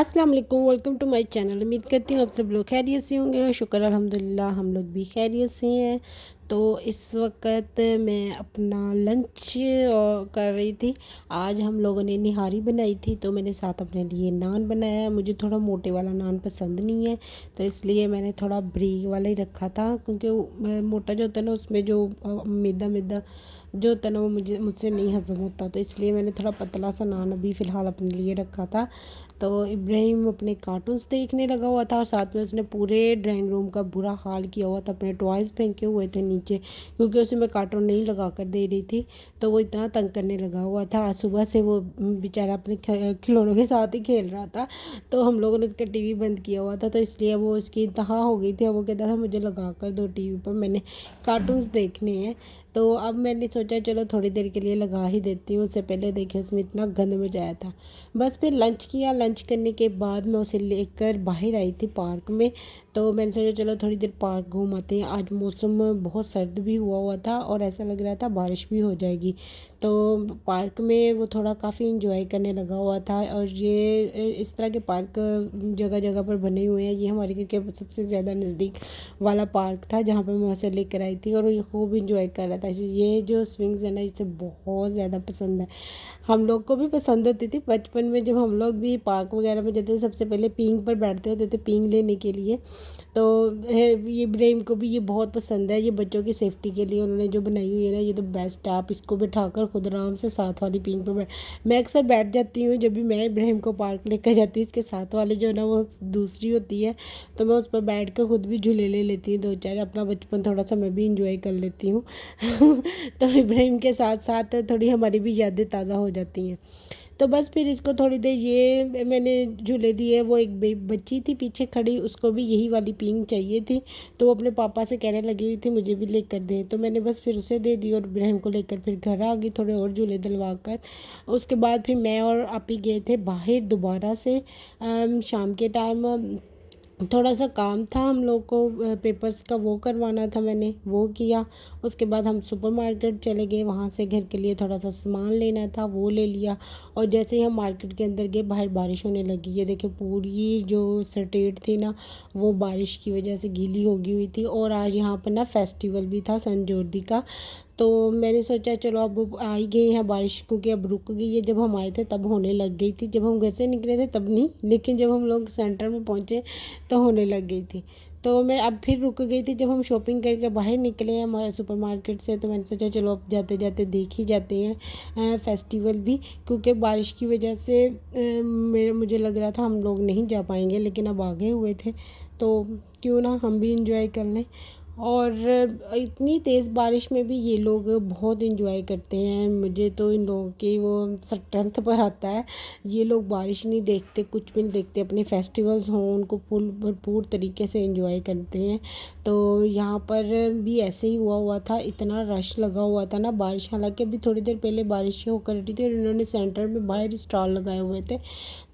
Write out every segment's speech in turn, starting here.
अस्सलाम वालेकुम, welcome to my channel. उम्मीद करती हूँ आप सब लोग खैरियत से होंगे। शुक्र अल्हम्दुलिल्लाह हम लोग भी खैरियत से हैं। तो इस वक्त मैं अपना लंच कर रही थी। आज हम लोगों ने निहारी बनाई थी, तो मैंने साथ अपने लिए नान बनाया है। मुझे थोड़ा मोटे वाला नान पसंद नहीं है, तो इसलिए मैंने थोड़ा बारीक वाला ही रखा था, क्योंकि मोटा जो होता है ना, उसमें जो मैदा मैदा जो होता है ना, वो मुझसे नहीं हज़म होता। तो इसलिए मैंने थोड़ा पतला सा नान अभी फ़िलहाल अपने लिए रखा था। तो इब्राहिम अपने कार्टून्स देखने लगा हुआ था, और साथ में उसने पूरे ड्राइंग रूम का बुरा हाल किया हुआ था। अपने टॉयज़ फेंके हुए थे नीचे, क्योंकि उसे मैं कार्टून नहीं लगा कर दे रही थी, तो वो इतना तंग करने लगा हुआ था। आज सुबह से वो बेचारा अपने खिलौनों के साथ ही खेल रहा था। तो हम लोगों ने उसका टीवी बंद किया हुआ था, तो इसलिए वो उसकी इंतहा हो गई थी। वो कहता था मुझे लगा कर दो टीवी पर, मैंने कार्टून्स देखने हैं। तो अब मैंने सोचा चलो थोड़ी देर के लिए लगा ही देती हूँ। उससे पहले देखिए उसने इतना गंद मचाया था। बस फिर लंच किया। लंच करने के बाद मैं उसे लेकर बाहर आई थी पार्क में। तो मैंने सोचा चलो थोड़ी देर पार्क घूम आते हैं। आज मौसम बहुत सर्द भी हुआ था, और ऐसा लग रहा था बारिश भी हो जाएगी। तो पार्क में वो थोड़ा काफ़ी इंजॉय करने लगा हुआ था। और ये इस तरह के पार्क जगह जगह पर बने हुए हैं। ये हमारे घर के सबसे ज़्यादा नज़दीक वाला पार्क था, जहाँ पर मैं उसे लेकर आई थी, और ये खूब इंजॉय कर रहा था। ये जो स्विंग्स है ना, इसे बहुत ज़्यादा पसंद है। हम लोग को भी पसंद होती थी बचपन में, जब हम लोग भी पार्क वगैरह में जाते थे। सबसे पहले पींग पर बैठते होते थे पींग लेने के लिए। तो ये इब्राहिम को भी ये बहुत पसंद है। ये बच्चों की सेफ्टी के लिए उन्होंने जो बनाई हुई है ना, ये तो बेस्ट है। आप इसको बिठाकर खुद आराम से साथ वाली पींग पर बैठ। मैं अक्सर बैठ जाती हूँ जब भी मैं इब्राहिम को पार्क लेकर जाती हूँ। इसके साथ वाली जो है ना, वो दूसरी होती है, तो मैं उस पर बैठ कर खुद भी झूले ले लेती हूँ। दो चार अपना बचपन थोड़ा सा मैं भी इंजॉय कर लेती हूँ। तो इब्राहिम के साथ साथ थोड़ी हमारी भी यादें ताज़ा हो जाती हैं। तो बस फिर इसको थोड़ी देर ये मैंने झूले दिए। वो एक बच्ची थी पीछे खड़ी, उसको भी यही वाली पींग चाहिए थी, तो वो अपने पापा से कहने लगी हुई थी मुझे भी लेकर दे। तो मैंने बस फिर उसे दे दी, और इब्राहिम को लेकर फिर घर आ गई थोड़े और झूले दिलवा कर। उसके बाद फिर मैं और आपी गए थे बाहर दोबारा से। शाम के टाइम थोड़ा सा काम था हम लोग को, पेपर्स का वो करवाना था, मैंने वो किया। उसके बाद हम सुपरमार्केट चले गए, वहाँ से घर के लिए थोड़ा सा सामान लेना था, वो ले लिया। और जैसे ही हम मार्केट के अंदर गए, बाहर बारिश होने लगी। ये देखिए पूरी जो स्ट्रीट थी ना, वो बारिश की वजह से गीली हो गई हुई थी। और आज यहाँ पर ना फेस्टिवल भी था संजोर्दी का। तो मैंने सोचा चलो अब आ ही गए हैं बारिश, क्योंकि अब रुक गई है। जब हम आए थे तब होने लग गई थी, जब हम घर से निकले थे तब नहीं, लेकिन जब हम लोग सेंटर में पहुँचे तो होने लग गई थी। तो मैं अब फिर रुक गई थी। जब हम शॉपिंग करके बाहर निकले हैं हमारे सुपरमार्केट से, तो मैंने सोचा चलो अब जाते जाते देख ही जाते हैं फेस्टिवल भी, क्योंकि बारिश की वजह से मुझे लग रहा था हम लोग नहीं जा पाएंगे, लेकिन अब आगे हुए थे तो क्यों ना हम भी इंजॉय कर लें। और इतनी तेज़ बारिश में भी ये लोग बहुत इंजॉय करते हैं। मुझे तो इन लोगों की वो स्ट्रेंथ पर आता है। ये लोग बारिश नहीं देखते, कुछ भी नहीं देखते, अपने फेस्टिवल्स हों उनको फुल भरपूर तरीके से इंजॉय करते हैं। तो यहाँ पर भी ऐसे ही हुआ था, इतना रश लगा हुआ था ना बारिश। हालांकि अभी थोड़ी देर पहले बारिश होकर हटी थी, और इन्होंने सेंटर में बाहर स्टॉल लगाए हुए थे,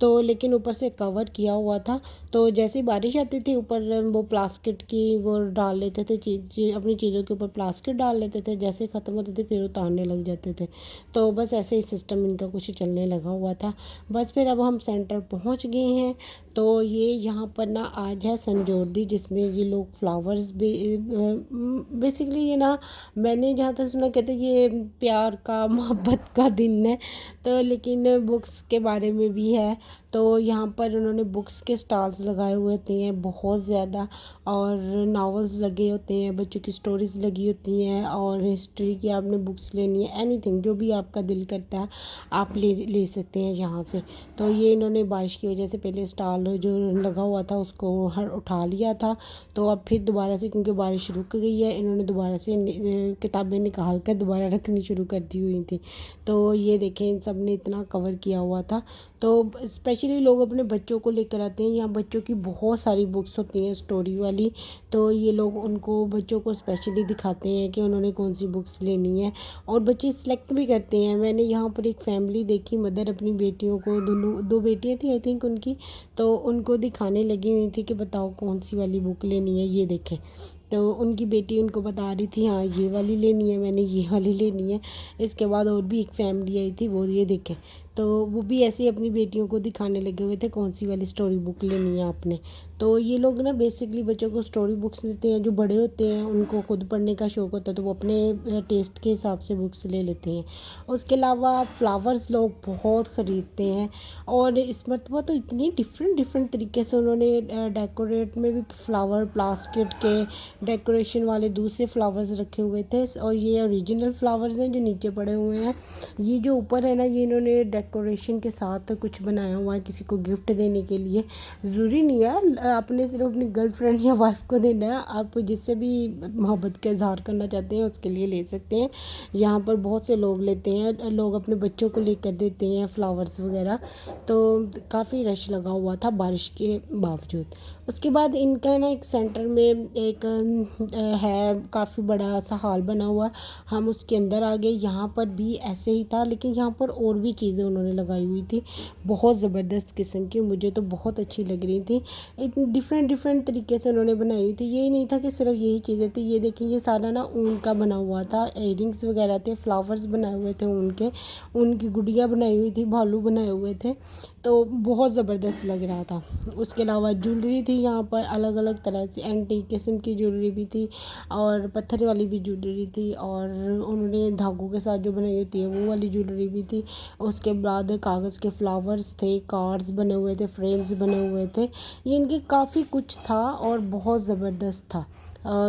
तो लेकिन ऊपर से कवर किया हुआ था। तो जैसे ही बारिश आती थी, ऊपर वो प्लास्टिक की वो डाल लेते थे, अपनी चीज़ों के ऊपर प्लास्टिक डाल लेते थे। जैसे ही ख़त्म होते थे फिर उतारने लग जाते थे। तो बस ऐसे ही सिस्टम इनका कुछ चलने लगा हुआ था। बस फिर अब हम सेंटर पहुंच गए हैं। तो ये यहाँ पर ना आज है संजोर्दी, जिसमें ये लोग फ्लावर्स भी बेसिकली ये ना, मैंने जहाँ तक सुना कहते ये प्यार का मोहब्बत का दिन है। तो लेकिन बुक्स के बारे में भी है। तो यहाँ पर उन्होंने बुक्स के स्टॉल्स लगाए हुए होते हैं बहुत ज़्यादा, और नावल्स लगे होते हैं, बच्चों की स्टोरीज़ लगी होती हैं, और हिस्ट्री की आपने बुक्स लेनी है, एनीथिंग जो भी आपका दिल करता है आप ले सकते हैं यहाँ से। तो ये इन्होंने बारिश की वजह से पहले स्टॉल जो लगा हुआ था उसको उठा लिया था। तो अब फिर दोबारा से, क्योंकि बारिश रुक गई है, इन्होंने दोबारा से किताबें निकाल कर दोबारा रखनी शुरू कर दी हुई थी। तो ये देखें इन सब ने इतना कवर किया हुआ था। तो स्पेशली लोग अपने बच्चों को लेकर आते हैं। यहाँ बच्चों की बहुत सारी बुक्स होती हैं स्टोरी वाली, तो ये लोग उनको बच्चों को स्पेशली दिखाते हैं कि उन्होंने कौन सी बुक्स लेनी है, और बच्चे सिलेक्ट भी करते हैं। मैंने यहाँ पर एक फैमिली देखी, मदर अपनी बेटियों को, दोनों दो बेटियाँ थी आई थिंक उनकी, तो उनको दिखाने लगी हुई थी कि बताओ कौन सी वाली बुक लेनी है। ये देखें, तो उनकी बेटी उनको बता रही थी हाँ ये वाली लेनी है, मैंने ये वाली लेनी है। इसके बाद और भी एक फैमिली आई थी, वो ये देखें, तो वो भी ऐसे ही अपनी बेटियों को दिखाने लगे हुए थे कौन सी वाली स्टोरी बुक लेनी है आपने। तो ये लोग ना बेसिकली बच्चों को स्टोरी बुक्स देते हैं, जो बड़े होते हैं उनको खुद पढ़ने का शौक़ होता है तो वो अपने टेस्ट के हिसाब से बुक्स ले लेते हैं। उसके अलावा फ्लावर्स लोग बहुत ख़रीदते हैं, और इस मरतबा तो इतनी डिफरेंट डिफरेंट तरीके से उन्होंने डेकोरेट में भी फ्लावर प्लास्टिक के डेकोरेशन वाले दूसरे फ्लावर्स रखे हुए थे, और ये ओरिजिनल फ्लावर्स हैं जो नीचे पड़े हुए हैं। ये जो ऊपर है ना, ये इन्होंने डेकोरेशन के साथ कुछ बनाया हुआ है किसी को गिफ्ट देने के लिए। ज़रूरी नहीं है आपने सिर्फ अपनी गर्लफ्रेंड या वाइफ को देना है, आप जिससे भी मोहब्बत का इजहार करना चाहते हैं उसके लिए ले सकते हैं। यहाँ पर बहुत से लोग लेते हैं, लोग अपने बच्चों को लेकर देते हैं फ्लावर्स वगैरह। तो काफ़ी रश लगा हुआ था बारिश के बावजूद। उसके बाद इनका ना एक सेंटर में एक है काफ़ी बड़ा सा हॉल बना हुआ, हम उसके अंदर आ गए। यहाँ पर भी ऐसे ही था, लेकिन यहाँ पर और भी चीज़ें उन्होंने लगाई हुई थी बहुत ज़बरदस्त किस्म की, मुझे तो बहुत अच्छी लग रही थी। इतनी डिफरेंट डिफरेंट तरीके से उन्होंने बनाई हुई थी, यही नहीं था कि सिर्फ यही चीज़ें थी। ये देखिए, ये सारा ना ऊन का बना हुआ था, इयरिंग्स वगैरह थे, फ्लावर्स बनाए हुए थे ऊन के, उनकी गुड़िया बनाई हुई थी, भालू बनाए हुए थे, तो बहुत ज़बरदस्त लग रहा था। उसके अलावा ज्वेलरी थी यहाँ पर, अलग अलग तरह से एंटीक किस्म की ज्वेलरी भी थी, और पत्थर वाली भी ज्वेलरी थी, और उन्होंने धागों के साथ जो बनाई होती है वो वाली ज्वेलरी भी थी। उसके बाद कागज़ के फ्लावर्स थे, कार्ड्स बने हुए थे, फ्रेम्स बने हुए थे, ये इनके काफ़ी कुछ था और बहुत ज़बरदस्त था।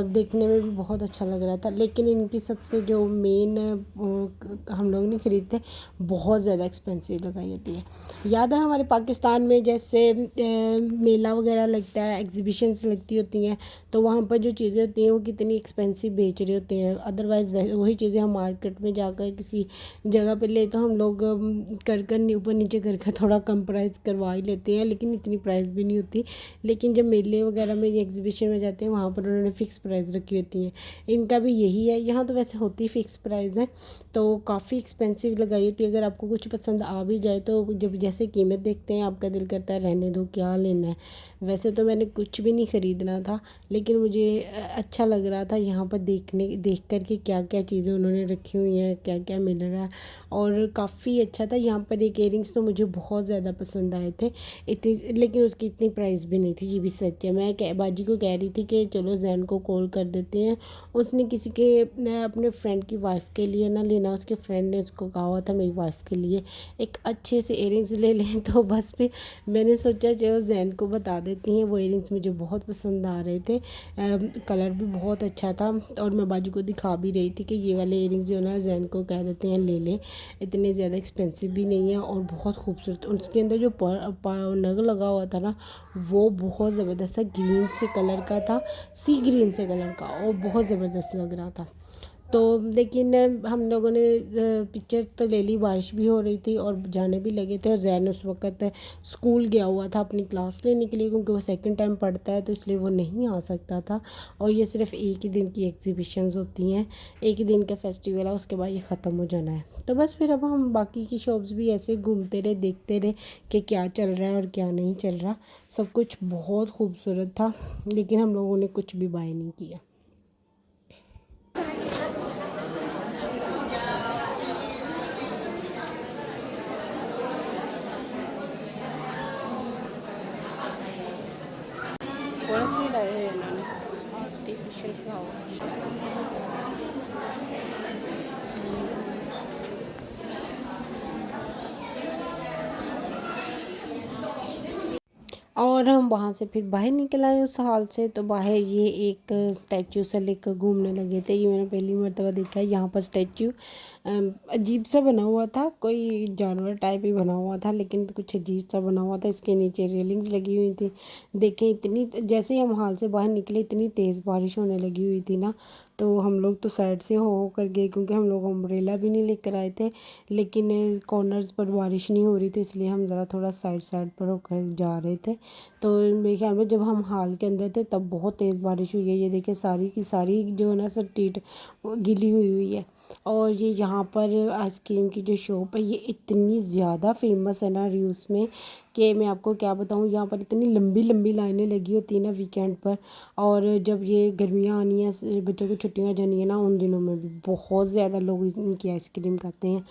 देखने में भी बहुत अच्छा लग रहा था, लेकिन इनकी सबसे जो मेन हम लोग नहीं खरीदते, बहुत ज़्यादा एक्सपेंसिव लगाई होती है। याद है हमारे पाकिस्तान में जैसे मेला वगैरह लगता है, एग्जीबिशंस लगती होती हैं, तो वहाँ पर जो चीज़ें होती हैं वो कितनी एक्सपेंसिव बेच रहे होते हैं। अदरवाइज़ वही चीज़ें हम मार्केट में जाकर किसी जगह पे ले तो हम लोग कर ऊपर नीचे करके थोड़ा कम प्राइस करवा ही लेते हैं, लेकिन इतनी प्राइस भी नहीं होती। लेकिन जब मेले वगैरह में या एग्जीबिशन में जाते हैं वहाँ पर उन्होंने फ़िक्स प्राइस रखी होती हैं। इनका भी यही है, यहाँ तो वैसे होती फ़िक्स प्राइस है, तो काफ़ी एक्सपेंसिव लगाई होती है। अगर आपको कुछ पसंद आ भी जाए तो जब जैसे कीमत देखते हैं आपका दिल करता है रहने दो, क्या लेना है। वैसे तो मैंने कुछ भी नहीं ख़रीदना था, लेकिन मुझे अच्छा लग रहा था यहाँ पर देख कर के क्या क्या चीज़ें उन्होंने रखी हुई हैं, क्या क्या मिल रहा है, और काफ़ी अच्छा था। यहाँ पर एक इयरिंग्स तो मुझे बहुत ज़्यादा पसंद आए थे, इतनी, लेकिन उसकी इतनी प्राइस भी नहीं थी, ये भी सच है। मैं बाजी को कह रही थी कि चलो जैन को कॉल कर देते हैं, उसने किसी के अपने फ्रेंड की वाइफ के लिए ना लेना, उसके फ्रेंड ने उसको कहा हुआ था मेरी वाइफ के लिए एक अच्छे से इयरिंग्स ले लें, तो बस फिर मैंने सोचा चलो जैन को बता देती हैं। वो इयरिंग्स मुझे बहुत पसंद आ रहे थे, कलर भी बहुत अच्छा था, और मैं बाजू को दिखा भी रही थी कि ये वाले इयरिंग्स जो ना जैन को कह देते हैं ले लें, इतने ज़्यादा एक्सपेंसिव भी नहीं है और बहुत खूबसूरत। उसके अंदर जो नग लगा हुआ था ना, वो बहुत ज़बरदस्त था, ग्रीन से कलर का था, सी ग्रीन से कलर का, और बहुत ज़बरदस्त लग रहा था। तो लेकिन हम लोगों ने पिक्चर तो ले ली, बारिश भी हो रही थी और जाने भी लगे थे, और जैन उस वक़्त स्कूल गया हुआ था अपनी क्लास लेने के लिए, क्योंकि वो सेकंड टाइम पढ़ता है तो इसलिए वो नहीं आ सकता था। और ये सिर्फ एक ही दिन की एग्जीबिशंस होती हैं, एक ही दिन का फेस्टिवल है, उसके बाद ये ख़त्म हो जाना है। तो बस फिर अब हम बाकी की शॉप्स भी ऐसे घूमते रहे, देखते रहे कि क्या चल रहा है और क्या नहीं चल रहा। सब कुछ बहुत खूबसूरत था, लेकिन हम लोगों ने कुछ भी बाय नहीं किया। थोड़ा सी लाए हैं इन्होंने आर्टिफिशियल फ्लावर। और हम वहाँ से फिर बाहर निकल आए उस हॉल से। तो बाहर ये एक स्टैचू से लेकर घूमने लगे थे, ये मैंने पहली मर्तबा देखा है। यहाँ पर स्टैचू अजीब सा बना हुआ था, कोई जानवर टाइप ही बना हुआ था, लेकिन कुछ अजीब सा बना हुआ था। इसके नीचे रेलिंग्स लगी हुई थी। देखें, इतनी जैसे ही हम हॉल से बाहर निकले इतनी तेज़ बारिश होने लगी हुई थी ना, तो हम लोग तो साइड से हो कर गए, क्योंकि हम लोग अम्ब्रेला भी नहीं लेकर आए थे, लेकिन कॉर्नर्स पर बारिश नहीं हो रही थी, इसलिए हम ज़रा थोड़ा साइड साइड पर होकर जा रहे थे। तो मेरे ख्याल में जब हम हॉल के अंदर थे तब बहुत तेज़ बारिश हुई है। ये देखिए सारी की सारी जो है ना सर टीट गीली हुई हुई है। और ये यहाँ पर आइसक्रीम की जो शॉप है ये इतनी ज़्यादा फेमस है ना रियूस में, कि मैं आपको क्या बताऊँ। यहाँ पर इतनी लंबी लंबी लाइनें लगी होती हैं ना वीकेंड पर, और जब ये गर्मियाँ आनी है, बच्चों की छुट्टियाँ जानी है ना, उन दिनों में भी बहुत ज़्यादा लोग इनकी आइसक्रीम खाते हैं।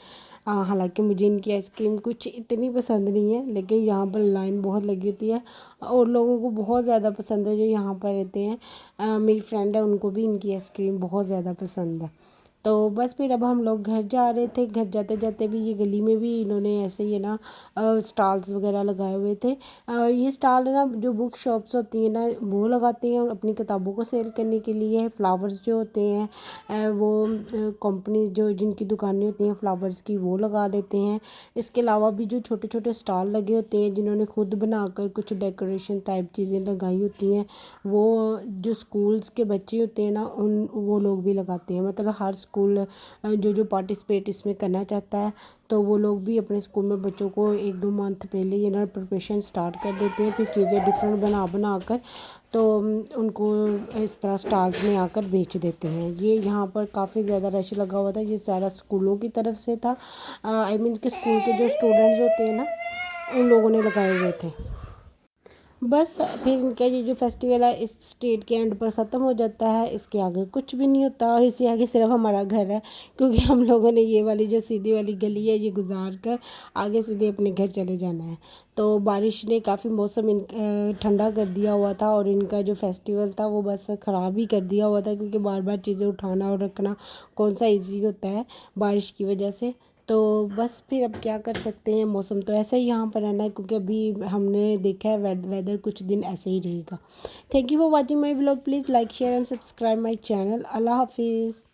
हालांकि मुझे इनकी आइसक्रीम कुछ इतनी पसंद नहीं है, लेकिन यहाँ पर लाइन बहुत लगी होती है और लोगों को बहुत ज़्यादा पसंद है जो यहाँ पर रहते हैं। मेरी फ्रेंड है, उनको भी इनकी आइसक्रीम बहुत ज़्यादा पसंद है। तो बस फिर अब हम लोग घर जा रहे थे। घर जाते जाते भी ये गली में भी इन्होंने ऐसे ही है ना स्टॉल्स वगैरह लगाए हुए थे। ये स्टॉल है ना जो बुक शॉप्स होती हैं ना वो लगाते हैं और अपनी किताबों को सेल करने के लिए। फ्लावर्स जो होते हैं वो कंपनी जो जिनकी दुकानें होती हैं फ्लावर्स की वो लगा लेते हैं। इसके अलावा भी जो छोटे छोटे स्टॉल लगे होते हैं जिन्होंने खुद बनाकर कुछ डेकोरेशन टाइप चीज़ें लगाई होती हैं, वो जो स्कूल्स के बच्चे होते हैं ना उन वो लोग भी लगाते हैं। मतलब हर स्कूल जो जो पार्टिसिपेट इसमें करना चाहता है तो वो लोग भी अपने स्कूल में बच्चों को 1-2 मंथ पहले ये ना प्रिपरेशन स्टार्ट कर देते हैं, फिर चीज़ें डिफरेंट बना बना कर तो उनको इस तरह स्टॉल्स में आकर बेच देते हैं। ये यहाँ पर काफ़ी ज़्यादा रश लगा हुआ था, ये सारा स्कूलों की तरफ से था। आई मीन कि स्कूल के जो स्टूडेंट्स होते हैं ना उन लोगों ने लगाए हुए थे। बस फिर इनका ये जो फेस्टिवल है इस स्टेट के एंड पर ख़त्म हो जाता है, इसके आगे कुछ भी नहीं होता और इससे आगे सिर्फ हमारा घर है, क्योंकि हम लोगों ने ये वाली जो सीधी वाली गली है ये गुजार कर आगे सीधे अपने घर चले जाना है। तो बारिश ने काफ़ी मौसम ठंडा कर दिया हुआ था और इनका जो फेस्टिवल था वो बस ख़राब ही कर दिया हुआ था, क्योंकि बार बार चीज़ें उठाना और रखना कौन सा ईजी होता है बारिश की वजह से। तो बस फिर अब क्या कर सकते हैं, मौसम तो ऐसा ही यहाँ पर रहना है, क्योंकि अभी हमने देखा है वेदर कुछ दिन ऐसे ही रहेगा। Thank you for watching my vlog. Please like share and subscribe my channel. अल्लाह हाफिज़।